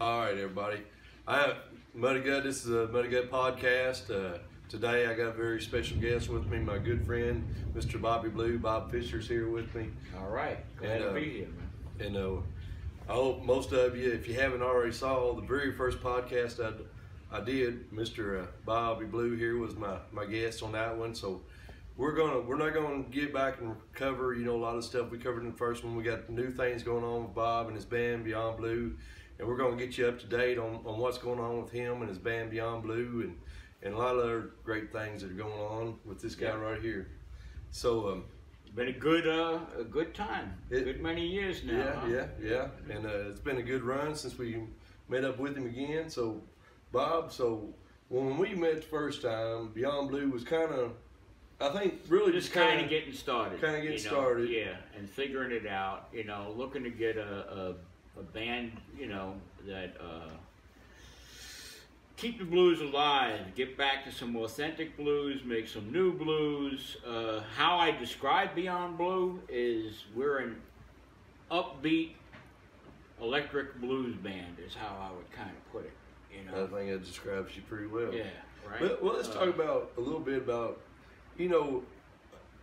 All right, everybody. I have MuddyGutt. This is a MuddyGutt podcast. Today I got a very special guest with me, my good friend, Mr. Bobby Blu. Bob Fisher's here with me. All right, glad to be here, man. And I hope most of you, if you haven't already saw the very first podcast I did, Mr. Bobby Blu here was my guest on that one. So we're not gonna get back and cover a lot of stuff we covered in the first one. We got new things going on with Bob and his band Beyond Blu, and we're gonna get you up to date on what's going on with him and his band Beyond Blu, and a lot of other great things that are going on with this guy right here. So been a good time. Good many years now. Yeah. And it's been a good run since we met up with him again. So Bob, when we met the first time, Beyond Blu was kind of, I think, really just kind of getting started. Yeah, and figuring it out. Looking to get a band, that keep the blues alive, get back to some authentic blues, make some new blues. How I describe Beyond Blu is we're an upbeat electric blues band is how I would kind of put it. I think that describes you pretty well. Yeah, right. Well, let's talk a little bit about,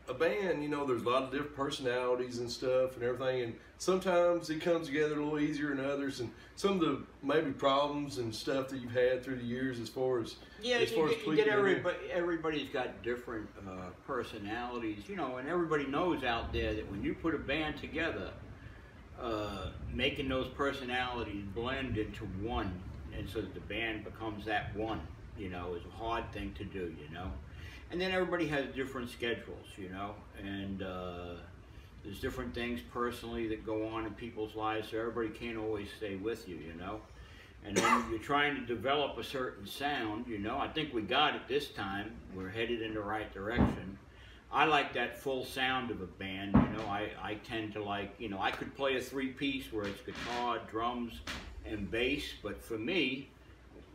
a band, there's a lot of different personalities and stuff and everything, and sometimes it comes together a little easier than others, and some of the maybe problems and stuff that you've had through the years as far as everybody's got different personalities, and everybody knows out there that when you put a band together, making those personalities blend into one, and so that the band becomes that one, is a hard thing to do, And then everybody has different schedules, and there's different things personally that go on in people's lives, so everybody can't always stay with you, And then you're trying to develop a certain sound, I think we got it this time. We're headed in the right direction. I like that full sound of a band, I tend to like, I could play a three-piece where it's guitar, drums, and bass, but for me,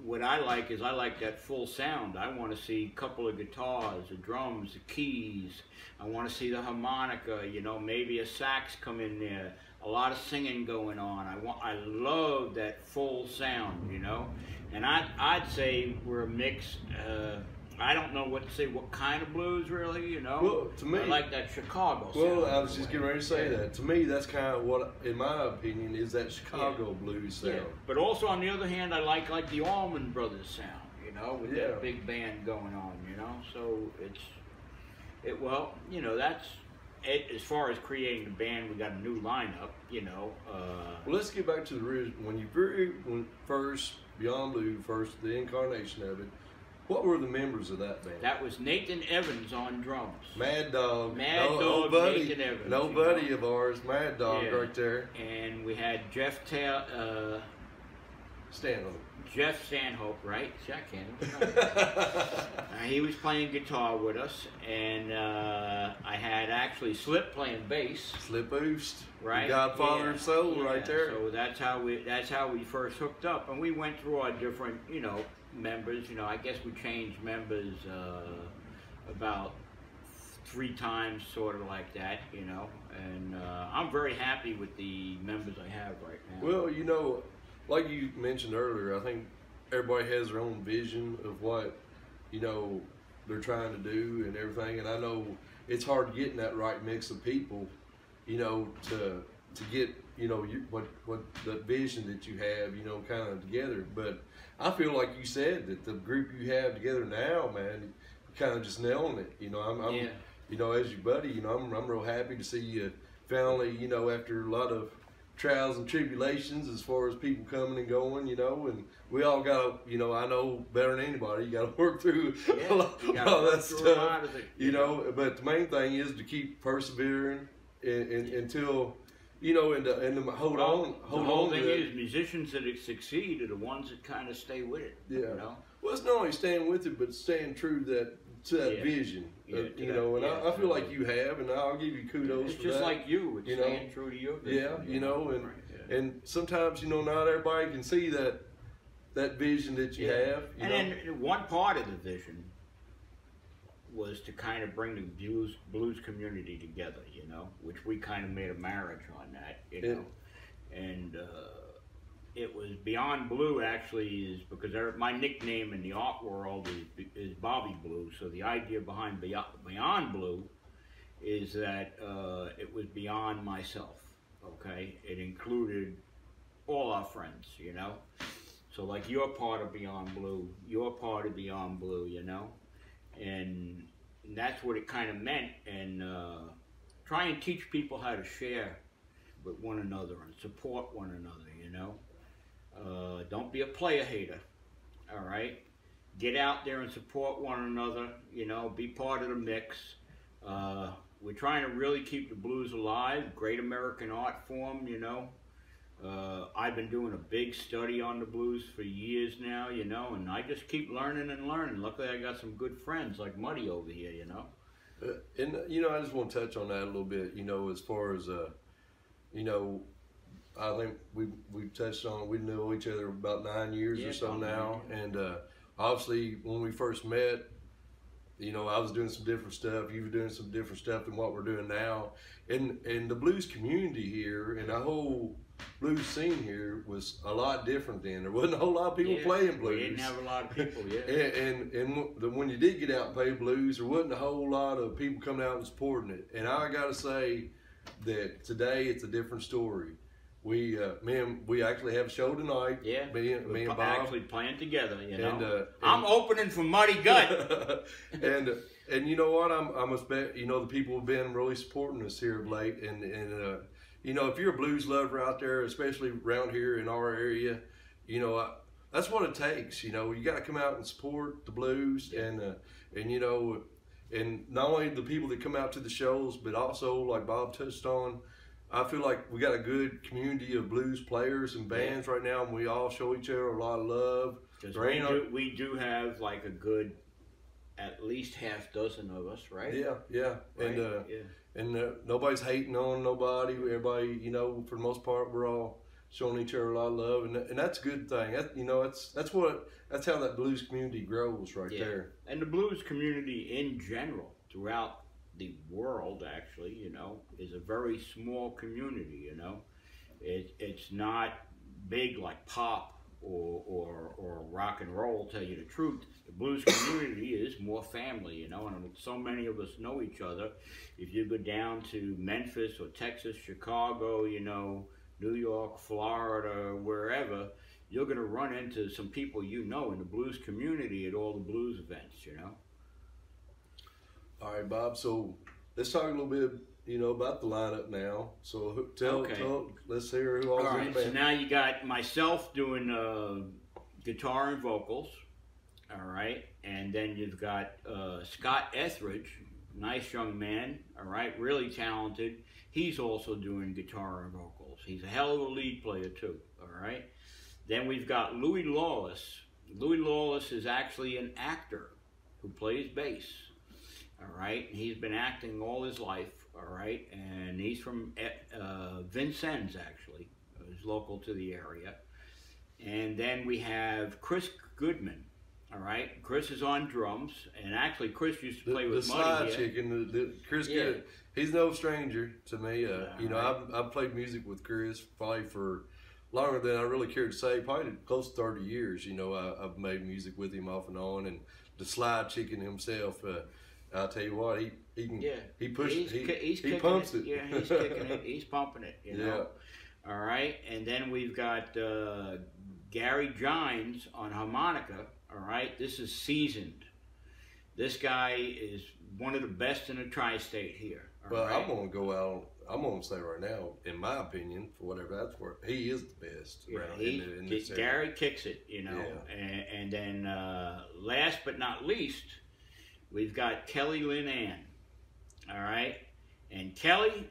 what I like is I like that full sound. I want to see a couple of guitars, the drums, the keys. I want to see the harmonica, maybe a sax come in there. A lot of singing going on. I love that full sound, And I'd say we're a mix. I don't know what to say. What kind of blues, really, Well, to me, I like that Chicago sound. Well, I was just getting ready to say that. To me, that's kind of what, in my opinion, is that Chicago blues sound. Yeah. But also, on the other hand, I like the Allman Brothers sound, with that big band going on, So well, that's it. As far as creating the band, we got a new lineup, Well, let's get back to the original. When first Beyond Blu, the incarnation of it. What were the members of that band? That was Nathan Evans on drums. Mad Dog. Dog, buddy. Nathan Evans. No buddy of ours, Mad Dog right there. And we had Jeff Stanhope, right? Jack he was playing guitar with us, and I had actually Slip playing bass. Slip Oost, right? The Godfather of Soul, right there. So that's how we first hooked up, and we went through our different, members. I guess we changed members about 3 times, sort of like that, And I'm very happy with the members I have right now. Well, like you mentioned earlier, I think everybody has their own vision of what, they're trying to do and everything. And I know it's hard to get in that right mix of people, to get, what the vision that you have, kind of together. But I feel like you said that the group you have together now, man, kind of just nailing it. I'm as your buddy, I'm real happy to see you finally, after a lot of trials and tribulations as far as people coming and going, and we all got to, I know better than anybody, you got to work through a lot of that stuff, but the main thing is to keep persevering until, and hold on. The whole thing is musicians that succeed are the ones that kind of stay with it. Yeah. Well, it's not only staying with it, but staying true to that vision. I feel like you have, and I'll give you kudos for that. It's just like you, it's staying true to your vision. And sometimes, not everybody can see that vision that you have. And then one part of the vision was to kind of bring the blues community together, which we kind of made a marriage on that, And it was Beyond Blue actually is because my nickname in the art world is Bobby Blu. So the idea behind Beyond Blue is that it was beyond myself. Okay, it included all our friends, you know. So like you're part of Beyond Blue, you're part of Beyond Blue, you know, and that's what it kind of meant. And try and teach people how to share with one another and support one another, you know. Don't be a player hater, all right? Get out there and support one another, you know, be part of the mix. We're trying to really keep the blues alive, great American art form, you know. I've been doing a big study on the blues for years now, you know, and I just keep learning and learning. Luckily, I got some good friends like Muddy over here, you know. And, you know, I just want to touch on that a little bit, you know, as far as, you know, I think we've touched on, we know each other about 9 years or so now. And obviously, when we first met, you know, I was doing some different stuff. You were doing some different stuff than what we're doing now. And the blues community here and the whole blues scene here was a lot different then. There wasn't a whole lot of people playing blues. We didn't have a lot of people, and when you did get out and play blues, there wasn't a whole lot of people coming out and supporting it. And I got to say that today it's a different story. We actually have a show tonight. Yeah, me and Bob actually playing together. You know, and I'm opening for MuddyGutt. and you know what? You know, the people have been really supporting us here of late. And you know, if you're a blues lover out there, especially around here in our area, you know, that's what it takes. You know, you got to come out and support the blues, and you know, and not only the people that come out to the shows, but also like Bob touched on. I feel like we got a good community of blues players and bands right now, and we all show each other a lot of love. We do have like a good, at least half dozen of us, right? Yeah. Right? And nobody's hating on nobody. Everybody, you know, for the most part, we're all showing each other a lot of love, and that's a good thing. You know, that's how that blues community grows right there. And the blues community in general throughout the world, actually, you know, is a very small community. You know, it's not big like pop or rock and roll. Tell you the truth, the blues community is more family. You know, and so many of us know each other. If you go down to Memphis or Texas, Chicago, you know, New York, Florida, wherever, you're going to run into some people you know in the blues community at all the blues events. You know. All right, Bob. So let's talk a little bit, you know, about the lineup now. So tell let's hear who all's in the band. So now you got myself doing guitar and vocals. All right, and then you've got Scott Etheridge, nice young man. All right, really talented. He's also doing guitar and vocals. He's a hell of a lead player too. All right. Then we've got Louis Lawless. Louis Lawless is actually an actor who plays bass. All right, he's been acting all his life, all right, and he's from Vincennes, actually. He's local to the area. And then we have Chris Goodman, all right. Chris is on drums, and actually Chris used to play with Muddy. The slide chicken, Chris Goodman, he's no stranger to me. You know, I've played music with Chris probably for longer than I really care to say, probably close to 30 years. You know, I've made music with him off and on, and the slide chicken himself, I'll tell you what, he pushes, he pumps it. Yeah, he's kicking it, he's pumping it, you know. All right, and then we've got Gary Gines on harmonica, all right. This is seasoned. This guy is one of the best in the tri-state here. Well, right? I'm going to go out, I'm going to say right now, in my opinion, for whatever that's worth, he is the best around in this area. Gary kicks it, you know. And then last but not least, we've got Kelly Lynn Ann, all right? And Kelly,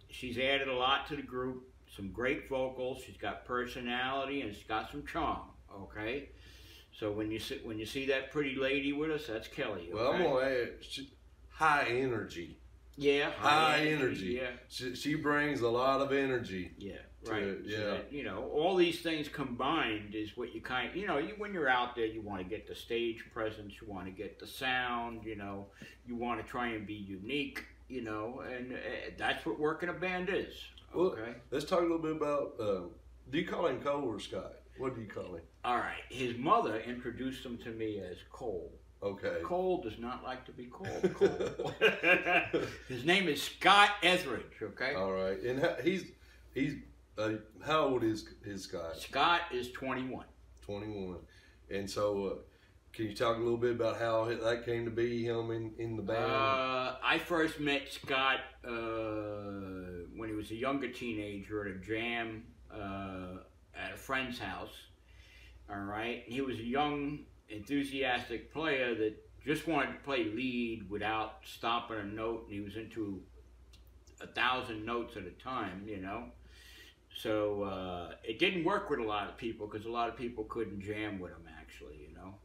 she's added a lot to the group, some great vocals, she's got personality, and she's got some charm, okay? So when you see that pretty lady with us, that's Kelly, okay? Well, I'm going to add high energy. Yeah, high energy. Yeah. She brings a lot of energy. Yeah, right. Yeah. So that, you know, all these things combined is what you when you're out there, you want to get the stage presence, you want to get the sound, you know, you want to try and be unique, you know, and that's what working a band is. Okay. Well, let's talk a little bit about Do you call him Cole or Scott? What do you call him? All right. His mother introduced him to me as Cole. Okay. Cole does not like to be called Cole. His name is Scott Etheridge. Okay. All right. And how old is Scott? Scott is 21. 21. And so, can you talk a little bit about how that came to be, him in the band? I first met Scott when he was a younger teenager at a jam at a friend's house. All right. He was a young, enthusiastic player that just wanted to play lead without stopping a note, and he was into 1,000 notes at a time, you know. So it didn't work with a lot of people because a lot of people couldn't jam with him, actually, you know.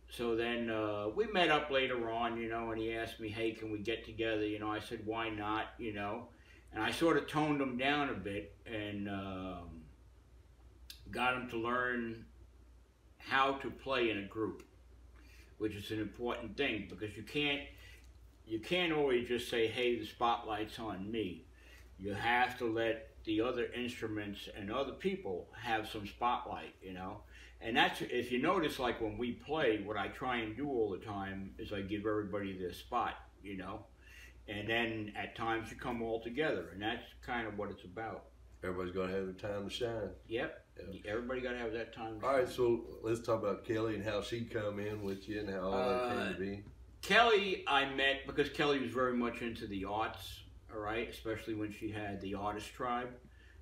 So then we met up later on, you know, and he asked me, hey, can we get together? You know, I said, why not, you know. And I sort of toned him down a bit and got him to learn how to play in a group, which is an important thing because you can't always just say, hey, the spotlight's on me. You have to let the other instruments and other people have some spotlight, you know. And that's, if you notice, like when we play, what I try and do all the time is I give everybody their spot, you know. And then at times you come all together, and that's kind of what it's about. Everybody's got to have their time to shine. Yep. Everybody got to have that time to all shine. right, so let's talk about Kelly and how she come in with you and how all that came to be. Kelly I met because Kelly was very much into the arts, all right, especially when she had the Artist Tribe,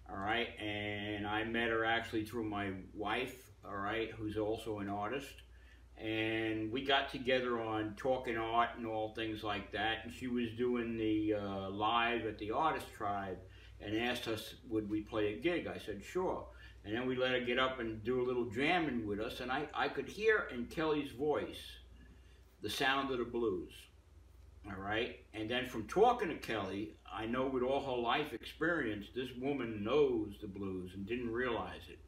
all right, and I met her actually through my wife, all right, who's also an artist, and we got together on Talking Art and all things like that, and she was doing the live at the Artist Tribe and asked us would we play a gig. I said sure, and then we let her get up and do a little jamming with us, and I could hear in Kelly's voice the sound of the blues, all right? And then from talking to Kelly, I know with all her life experience, this woman knows the blues and didn't realize it.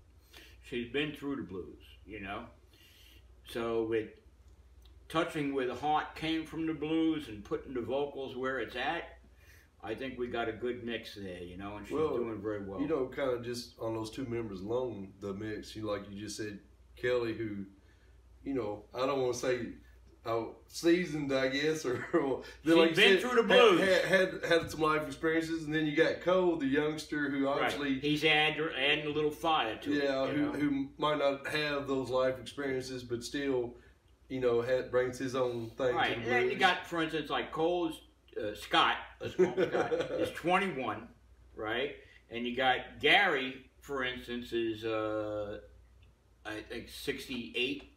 She's been through the blues, you know? So with touching where the heart came from the blues and putting the vocals where it's at, I think we got a good mix there, you know, and she's doing very well. You know, kind of just on those two members alone, the mix, like you just said, Kelly, who, you know, I don't want to say seasoned, I guess, or she's like been through the blues. Had some life experiences, and then you got Cole, the youngster, who obviously he's adding a little fire to it. Yeah, who might not have those life experiences, but still, you know, brings his own thing. Right, to the and then blues. you got, for instance, like Cole's Scott. Let's call him Scott. Is 21, right? And you got Gary, for instance, is I think 68.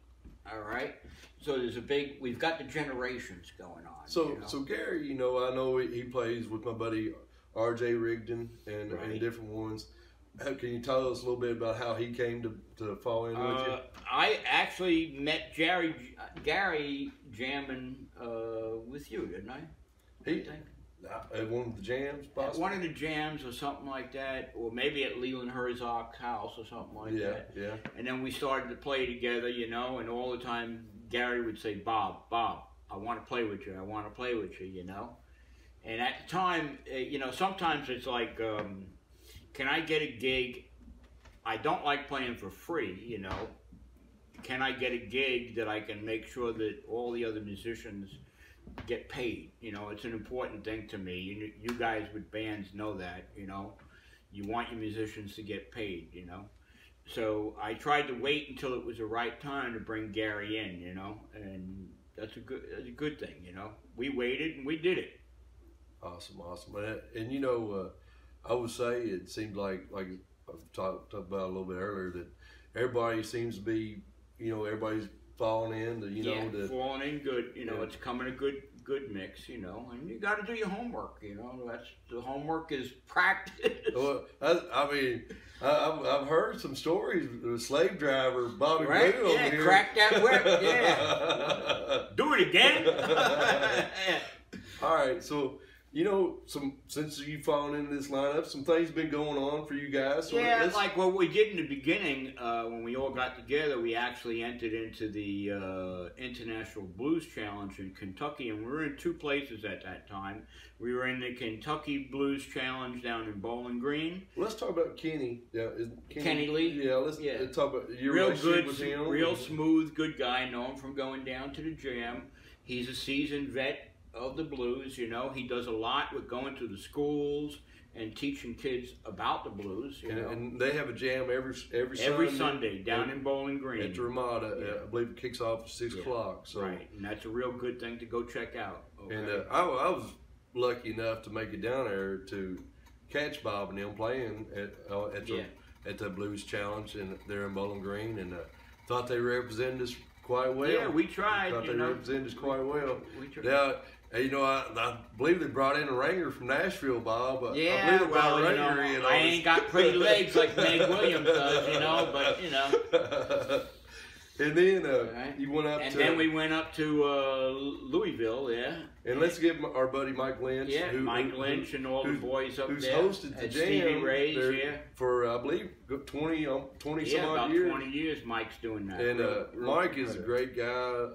All right. So there's we've got the generations going on. So, you know? so Gary, you know, I know he plays with my buddy R.J. Rigdon and different ones. Can you tell us a little bit about how he came to fall in with you? I actually met Gary jamming with you, didn't I? At one of the jams, possibly? At one of the jams or something like that, or maybe at Leland Herzog's house or something like that. Yeah. And then we started to play together, you know, and all the time Gary would say, Bob, I want to play with you. I want to play with you, you know. And at the time, you know, sometimes it's like, can I get a gig? I don't like playing for free, you know. Can I get a gig that I can make sure that all the other musicians get paid? You know, it's an important thing to me. You guys with bands know that, you know. You want your musicians to get paid, you know. So I tried to wait until it was the right time to bring Gary in, you know, and that's a good thing, you know. We waited and we did it. Awesome. And you know, I would say it seems like I've talked about a little bit earlier, that everybody seems to be, you know, everybody's falling in, falling in good, you know. It's coming a good mix, you know, and you got to do your homework, you know. The homework is practice. Well, I mean, I've heard some stories. The slave driver Bobby Blu over here. Crack that whip, yeah. Do it again. All right, so you know, since you've fallen into this lineup, some things been going on for you guys. So yeah, like what we did in the beginning, when we all got together, we actually entered into the International Blues Challenge in Kentucky, and we were in 2 places at that time. We were in the Kentucky Blues Challenge down in Bowling Green. Let's talk about Kenny. Yeah, Kenny Lee. Yeah, let's talk about your real relationship good, with him. real smooth, good guy. Know him from going down to the jam. He's a seasoned vet of the blues, you know. He does a lot with going to the schools and teaching kids about the blues, you know. And they have a jam every Sunday down in Bowling Green at Ramada. Yeah. I believe it kicks off at 6 o'clock. So right, and that's a real good thing to go check out. Okay? And I was lucky enough to make it down there to catch Bob and them playing at the Blues Challenge, and they're in Bowling Green, and thought they represented us quite well. Yeah, we tried. Thought they represented us quite well. We tried. Now, you know, I believe they brought in a ringer from Nashville, Bob. Yeah, I believe they brought a ringer in. I ain't got pretty legs like Meg Williams does, you know, but, you know. And then you went up and then we went up to Louisville, yeah. And let's give our buddy Mike Lynch. Yeah, Mike Lynch and all the boys up who's there. Who's hosted the jam. Stevie Ray's, for, I believe, 20 some odd years. Yeah, about 20 years Mike's doing that. And Mike is a great guy,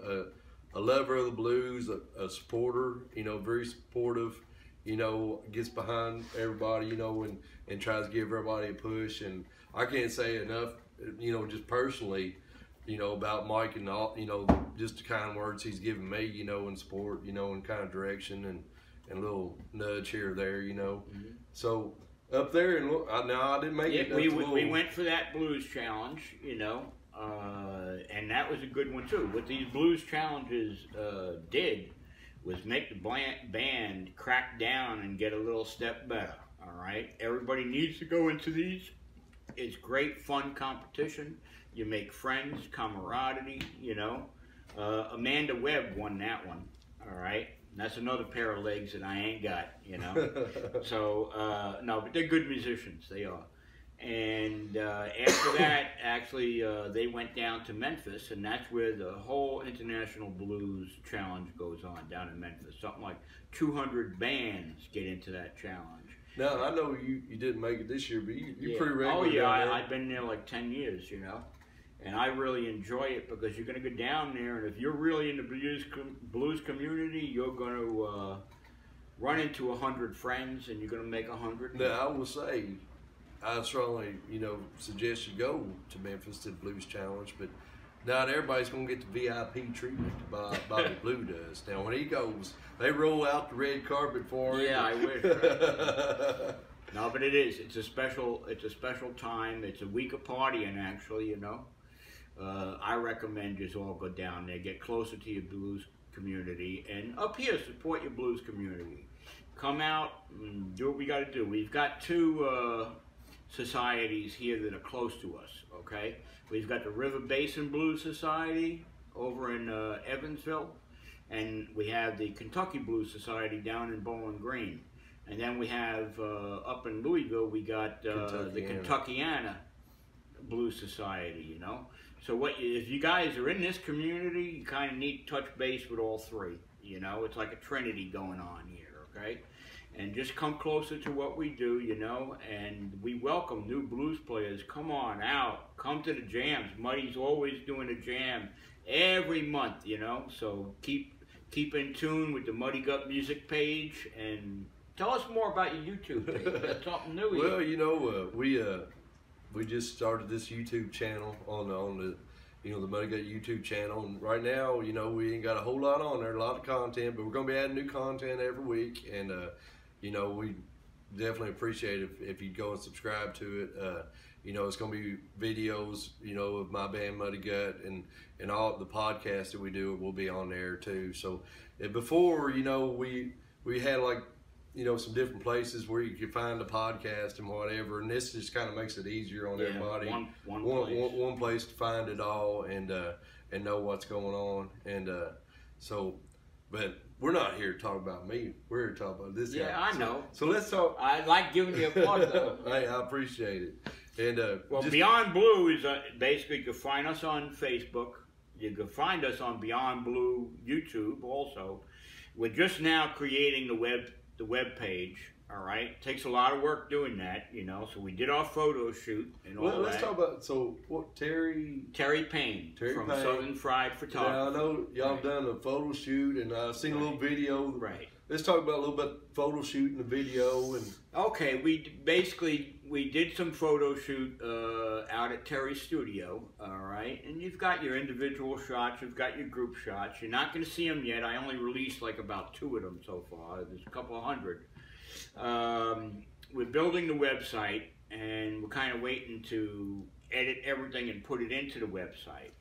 a lover of the blues, a supporter, you know, very supportive, you know, gets behind everybody, you know, and tries to give everybody a push. And I can't say enough, you know, just personally, you know, about Mike and all, you know, just the kind words he's given me, you know, and support, you know, and kind of direction and a little nudge here or there, you know. Mm-hmm. So up there, and now I didn't make it. We went for that Blues Challenge, you know, and that was a good one too. What these Blues Challenges did was make the band crack down and get a little step better. All right, everybody needs to go into these. It's great fun competition. You make friends, camaraderie, you know. Amanda Webb won that one, all right? And that's another pair of legs that I ain't got, you know. So, no, but they're good musicians, they are. And after that, actually, they went down to Memphis, and that's where the whole International Blues Challenge goes on, down in Memphis. Something like 200 bands get into that challenge. Now, I know you didn't make it this year, but you're pretty regular. Oh, yeah, I've been there like 10 years, you know. And I really enjoy it because you're going to go down there, and if you're really in the blues community, you're going to run into 100 friends, and you're going to make 100. Now, I will say, I strongly, you know, suggest you go to Memphis to the Blues Challenge, but not everybody's going to get the VIP treatment Bobby Blu does. Now, when he goes, they roll out the red carpet for him. Yeah, I wish. No, but it is. It's a special time. It's a week of partying, actually, you know. I recommend you all go down there, get closer to your blues community, and up here, support your blues community. Come out and do what we got to do. We've got 2 societies here that are close to us, okay? We've got the River Basin Blues Society over in Evansville, and we have the Kentucky Blues Society down in Bowling Green. And then we have, up in Louisville, we got the Kentuckiana Blues Society, you know? So if you guys are in this community, you kind of need to touch base with all 3, you know? It's like a trinity going on here, okay? And just come closer to what we do, you know? And we welcome new blues players. Come on out. Come to the jams. Muddy's always doing a jam every month, you know? So keep in tune with the Muddy Gutt music page, and tell us more about your YouTube page. That's something new here. Well, you know, we just started this YouTube channel on the you know, the MuddyGutt YouTube channel, and right now, you know, we ain't got a whole lot on there, a lot of content, but we're gonna be adding new content every week, and you know, we definitely appreciate it if you go and subscribe to it. You know, it's gonna be videos, you know, of my band MuddyGutt, and all the podcasts that we do will be on there too. So before, you know, we had like, you know, some different places where you can find the podcast and whatever, and this just kind of makes it easier on everybody. One place to find it all and know what's going on, and so, but we're not here to talk about me. We're here to talk about this. Yeah, I know. So let's talk. I like giving you a plug though. Hey, I appreciate it. And well, Beyond Blu is basically, you can find us on Facebook. You can find us on Beyond Blu YouTube also. We're just now creating the the web page. All right, takes a lot of work doing that, you know. So we did our photo shoot and all that. Let's talk about what Terry Payne from Payne. Southern Fried Photography. Now I know y'all have done a photo shoot, and I've seen a little video. Right. Let's talk about a little bit photo shoot and the video and. Okay, we did some photo shoot out at Terry's studio. All right, and you've got your individual shots, you've got your group shots. You're not going to see them yet. I only released like about 2 of them so far. There's a couple of hundred. We're building the website, and we're kind of waiting to edit everything and put it into the website.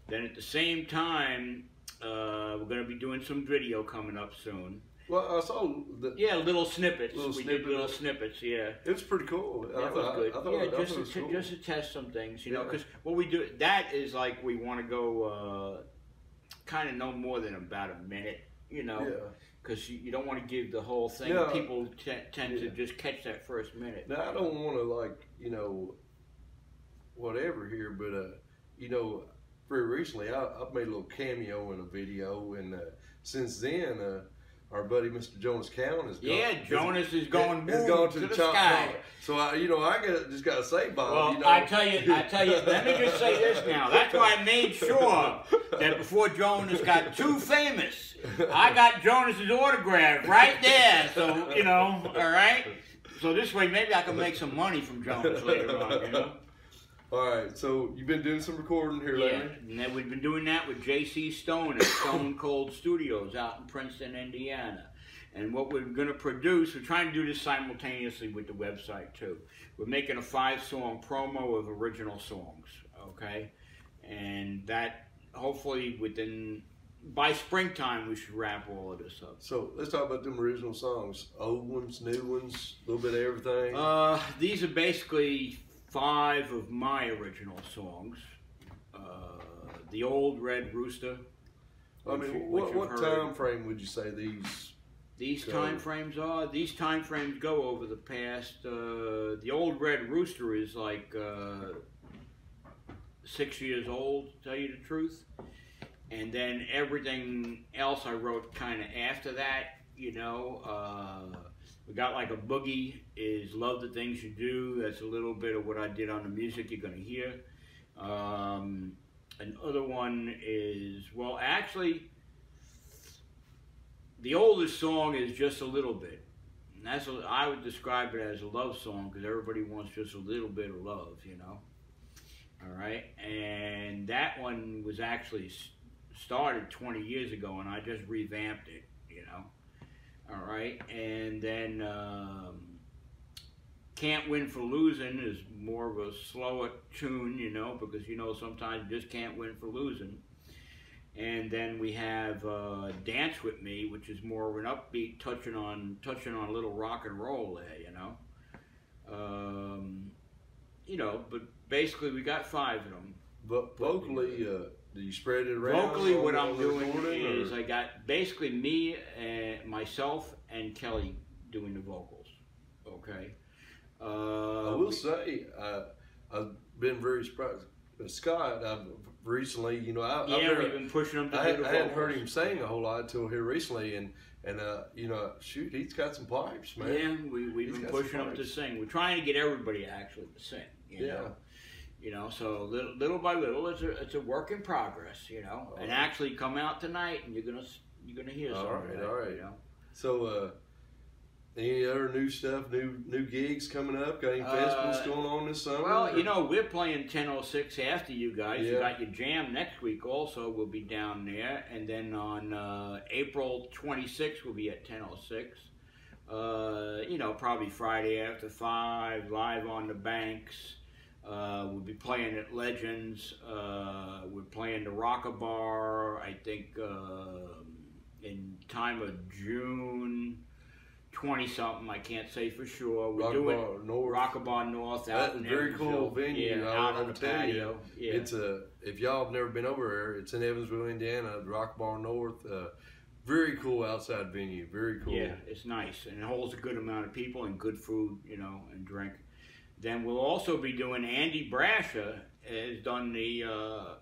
Then at the same time, we're going to be doing some video coming up soon. Well, I saw little snippets. We did little snippets, yeah. It was pretty cool. That was good. Cool. Just to test some things, you know, because what we do, that is like we want to go kind of no more than about a minute, you know. Yeah. Because you don't want to give the whole thing. Yeah. People tend to just catch that first minute. Now, I don't want to, like, you know, whatever here, but, you know, very recently I've made a little cameo in a video, and since then, our buddy Mr. Jonas Cowan is gone. Yeah, Jonas is going to the sky. So, I just got to say, Bob. Well, you know. I tell you, let me just say this now. That's why I made sure that before Jonas got too famous, I got Jonas's autograph right there. So, you know, all right? So this way, maybe I can make some money from Jonas later on, you know? All right, so you've been doing some recording here lately? Yeah, and then we've been doing that with J.C. Stone at Stone Cold Studios out in Princeton, Indiana. And what we're going to produce, we're trying to do this simultaneously with the website too. We're making a 5-song promo of original songs, okay? And that, hopefully by springtime, we should wrap all of this up. So let's talk about them original songs. Old ones, new ones, a little bit of everything. These are basically 5 of my original songs. The Old Red Rooster. What time frame would you say these time frames are? These time frames go over the past. The Old Red Rooster is like 6 years old, to tell you the truth. And then everything else I wrote kind of after that, you know. We got like a boogie is Love the Things You Do. That's a little bit of what I did on the music you're going to hear. Another one is, well, actually, the oldest song is Just a Little Bit. And I would describe it as a love song because everybody wants just a little bit of love, you know. All right. And that one was actually started 20 years ago, and I just revamped it, you know. All right, and then Can't Win for Losing is more of a slower tune, you know, because, you know, sometimes you just can't win for losing. And then we have Dance With Me, which is more of an upbeat, touching on a little rock and roll there, you know. You know, but basically we got 5 of them. But vocally, do you spread it around? Vocally, what I'm doing is I got basically me and myself and Kelly doing the vocals. Okay. I will say I've been very surprised. Scott, I've recently, you know, we've been pushing him to do the vocals. I hadn't heard him sing a whole lot until here recently, and you know, shoot, he's got some pipes, man. Yeah, we've been pushing him to sing. We're trying to get everybody actually to sing. You know? You know, so little by little, it's a work in progress, you know. And actually, come out tonight, and you're gonna hear something. All right. You know? So, any other new stuff, new gigs coming up? Got any festivals going on this summer? Well, you know, we're playing 1006 after you guys. Yeah. You got your jam next week. Also, we'll be down there, and then on April 26th, we'll be at 1006. You know, probably Friday after 5, live on the banks. We'll be playing at Legends. We're playing the Rocker Bar, I think, in time of June 20-something. I can't say for sure. We're doing Rocker Bar North out in very cool venue. Yeah, out on the patio. Yeah. It's if y'all have never been over there, it's in Evansville, Indiana, the Rocker Bar North. Very cool outside venue. Very cool. Yeah, it's nice, and it holds a good amount of people and good food, you know, and drink. Then we'll also be doing, Andy Brasher has done the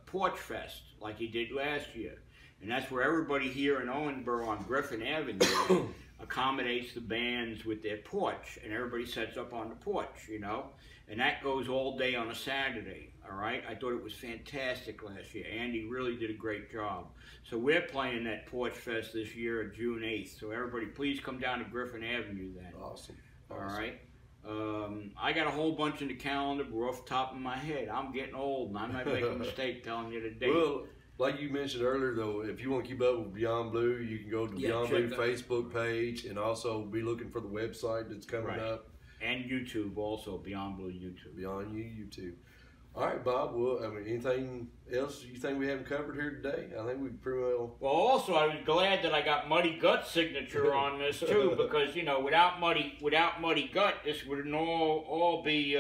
Porch Fest like he did last year. And that's where everybody here in Owensboro on Griffin Avenue accommodates the bands with their porch, and everybody sets up on the porch, you know, and that goes all day on a Saturday. All right, I thought it was fantastic last year. Andy really did a great job. So we're playing that Porch Fest this year, June 8th. So everybody, please come down to Griffin Avenue then. Awesome. All right. I got a whole bunch in the calendar, but off the top of my head, I'm getting old, and I might make a mistake telling you the date. Well, like you mentioned earlier, though, if you want to keep up with Beyond Blu, you can go to Beyond Blue Facebook page, and also be looking for the website that's coming up. And YouTube also, Beyond Blu YouTube. Beyond YouTube. All right, Bob. Well, I mean, anything else you think we haven't covered here today? I think we pretty well. Well, also, I was glad that I got Muddy Gutt's signature on this too, because you know, without Muddy Gutt, this would all be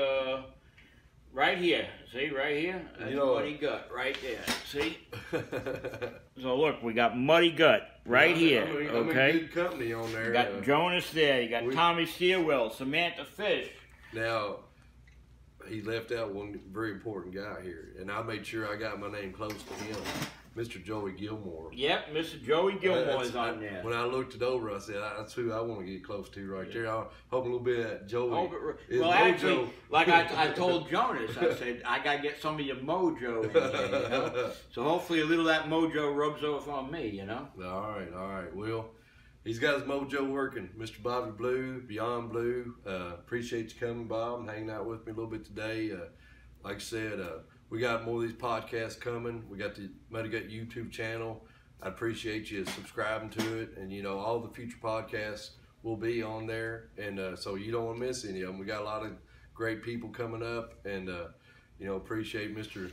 right here. See, right here, that's Muddy Gutt right there. See. So look, we got Muddy Gutt right here. Okay. Good company on there. You got Jonas there. You got Tommy Steelwell, Samantha Fish. Now. He left out one very important guy here, and I made sure I got my name close to him, Mr. Joey Gilmore. Yep, Mr. Joey Gilmore is on there. When I looked it over, I said, that's who I want to get close to right there. I hope a little bit of that Joey. Well, actually, like I told Jonas, I said, I got to get some of your mojo in here, you know? So hopefully a little of that mojo rubs off on me, you know? All right. Well, he's got his mojo working. Mr. Bobby Blu, Beyond Blu. Appreciate you coming, Bob, and hanging out with me a little bit today. Like I said, we got more of these podcasts coming. We got the MuddyGutt YouTube channel. I appreciate you subscribing to it. And, you know, all the future podcasts will be on there. And so you don't want to miss any of them. We got a lot of great people coming up. And, you know, appreciate Mr.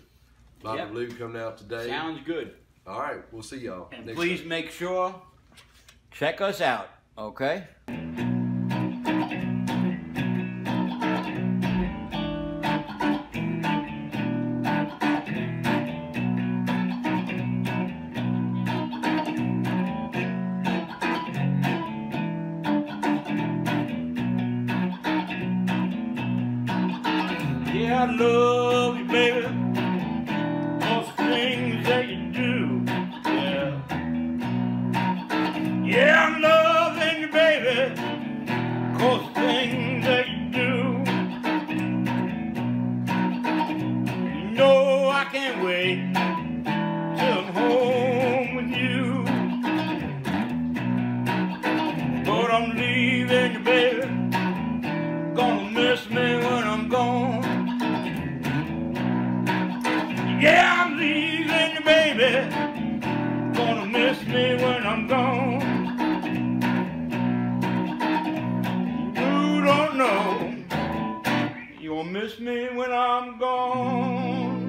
Bobby Blu coming out today. Sounds good. All right. We'll see y'all. And please time. Make sure... check us out, okay? Yeah, I love you, baby. Those things that you do. Yeah, I'm loving you, baby, 'cause the things that you do. You know I can't wait till I'm home with you. But I'm leaving you, baby, gonna miss me when I'm gone. Yeah, I'm leaving you, baby, gonna miss me when I'm gone. You don't know, you'll miss me when I'm gone.